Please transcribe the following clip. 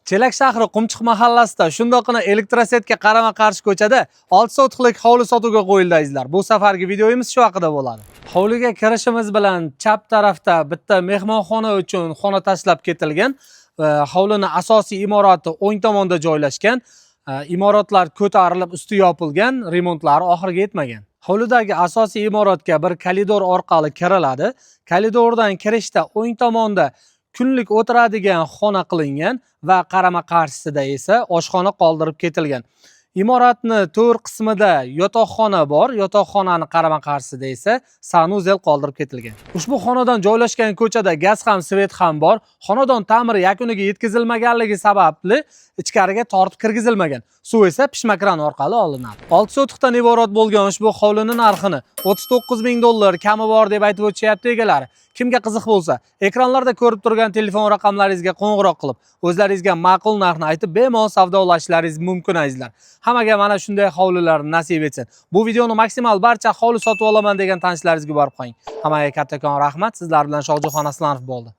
Chelak shahri Qumchiq mahallasida shundoqqina elektrosetga qarama-qarshi ko'chada 6 sotixlik hovli sotuvga qo'yildi azizlar. Bu safargi videomiz shu haqida bo'ladi. Hovliga kirishimiz bilan chap tarafda bitta mehmonxona uchun xona tashlab ketilgan. Hovlining asosiy imorati o'ng tomonda joylashgan. Imorotlar ko'tarilib, usti yopilgan, remontlari oxiriga yetmagan. Hovlidagi asosiy imoratga bir koridor orqali kiriladi. Koridordan kirishda o'ng tomonda kunlik o'tiradigan xona qilingan va qarama-qarshisida esa oshxona qoldirib ketilgan. Imoratni to'rt qismida yotoqxona bor, yotoqxonani qarama-qarshisida esa sanuzel qoldirib ketilgan. Ushbu xonadon joylashgan ko'chada gaz ham, svet ham bor. Xonadon ta'miri yakuniga yetkazilmaganligi sababli ichkariga tortib kirgizilmagan. Suv esa pishmakran orqali olinadi. 6 sotixdan iborat bo'lgan ushbu hovlining narxini $39,000 kami bor deb aytib o'tishyapti egalari. Kimga qiziq bo'lsa, ekranlarda ko'rib turgan telefon raqamlaringizga qo'ng'iroq qilib, o'zlaringizga ma'qul narxni aytib, bemalol savdolashlaringiz mumkin azizlar. Hammaga mana shunday hovlilar nasib etsin. Bu videoni maksimal barcha hovli sotib olaman degan tanishlaringizga borib qo'ying. Hammaga kattakon rahmat. Sizlar bilan Shohjahon Aslanov bo'ldi.